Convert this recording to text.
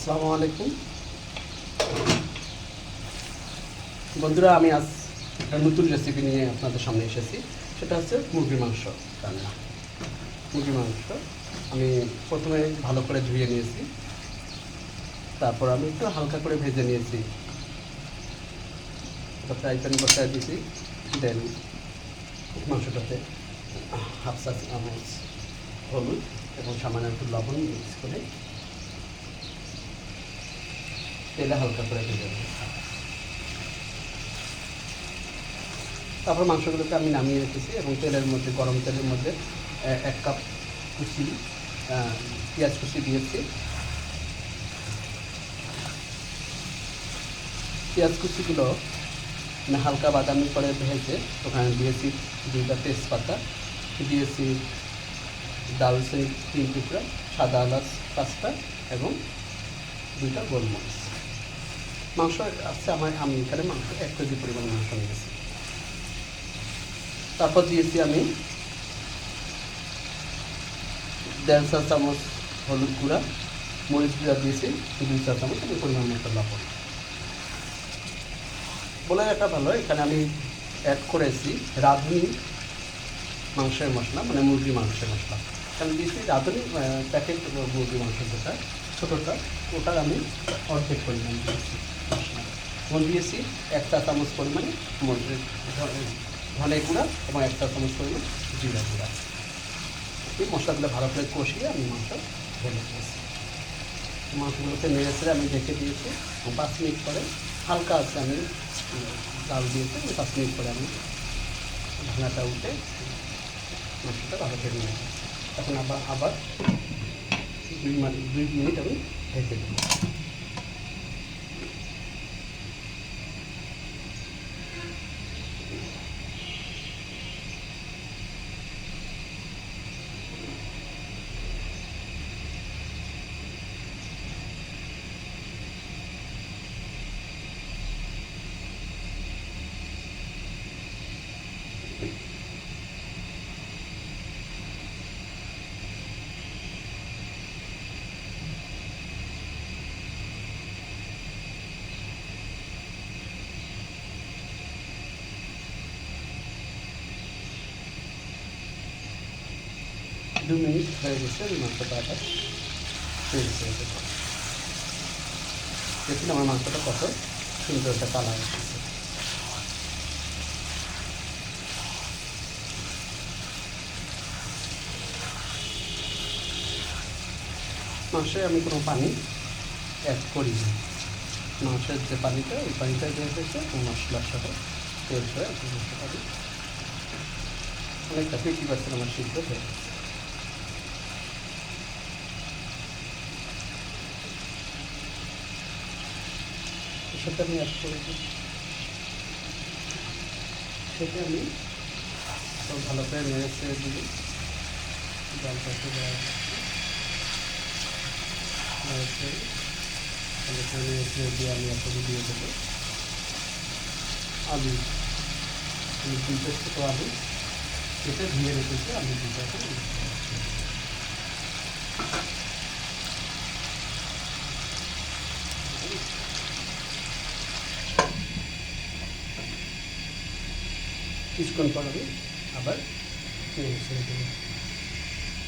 আসসালামু আলাইকুম বন্ধুরা, আমি আজ একটা নতুন রেসিপি নিয়ে আপনাদের সামনে এসেছি। সেটা হচ্ছে মুরগির মাংস রান্না। মুরগির মাংস আমি প্রথমে ভালো করে ধুয়ে নিয়েছি, তারপর আমি একটু হালকা করে ভেজে নিয়েছি। ফ্রাই প্যান বসায় দিয়েছি, দেন মাংসটাতে হাফ চা চামচ হলুদ এবং সামান্য একটু লবণ মিক্স করে তেলে হালকা করে ভেজে নিয়েছি। তারপর মাংসগুলোকে আমি নামিয়ে রেখেছি এবং তেলের মধ্যে, গরম তেলের মধ্যে 1 কাপ কুচি পেঁয়াজ কুচি দিয়েছি। পেঁয়াজ কুচিগুলো হালকা বাদামি করে ভেজে ওখানে দিয়েছি 2টা তেজপাতা, দিয়েছি দারুচিনি 3 টুকরা, সাদা এলাচ 5টা এবং 2টা গোলমরিচ। মাংস আছে আমি এখানে মাংস 1 কেজি পরিমাণ মাংস নিয়েছি। তারপর দিয়েছি আমি 1.5 চা চামচ হলুদ গুঁড়া, মরিচ গুঁড়া দিয়েছি 2 চা চামচ এবং পরিমাণ মতো লবণ। বলে রাখা ভালো, এখানে আমি অ্যাড করেছি রাঁধুনি মাংসের মশলা, মানে মুরগি মাংসের মশলা। আমি দিয়েছি রাঁধুনি প্যাকেট মুরগি মাংস যেটা ছোটোটা, ওটার আমি অর্ধেক পরিমাণ দিয়েছি মশলা। এবং দিয়েছি 1 চা চামচ পরিমাণে ধনে গুঁড়া এবং 1 চা চামচ পরিমাণ জিরা গুঁড়া। এই মশলাগুলো ভালো করে কষিয়ে আমি মাংস ঢেলে দিয়েছি। মাংসগুলোকে নেড়ে ছেড়ে আমি ঢেকে দিয়েছি। 5 মিনিট পরে হালকা আছে আমি ডাল দিয়েছি। 5 মিনিট পরে আমি ঢাকনাটা উঠে মাংসটা ভালো করে নিয়ে আসি। এখন আবার 2 মিনিট আমি ঢেকে দেবো। দু মিনিট হয়ে গেছে, আমি মাংসটা আবার ফ্রিজ করে দেবো। দেখুন আমার মাংসটা কত সুন্দর একটা কালার এসেছে। মাংসে আমি কোনো পানি অ্যাড করিনি। মাংসের যে পানিটা, ওই পানিটা দিয়ে হয়েছে মশলার সাথে তেল করে আপনি বুঝতে পারি অনেকটা 50% আমার সিদ্ধ হয়ে গেছে। সেটা আমি অ্যাড করেছি, সেটা আমি সব ভালো করে নেড়ে ছেড়ে দিই। ডালটাকে ভালো করে নেড়ে ছেড়ে দিয়ে আমি এখন দিয়ে দেবো আলু। আমি 2টা ছোটো আলু কেটে ধুয়ে রেখেছি, আলু 2টাকে কিছুক্ষণ পর আমি আবার নেড়ে ছেড়ে দেবো।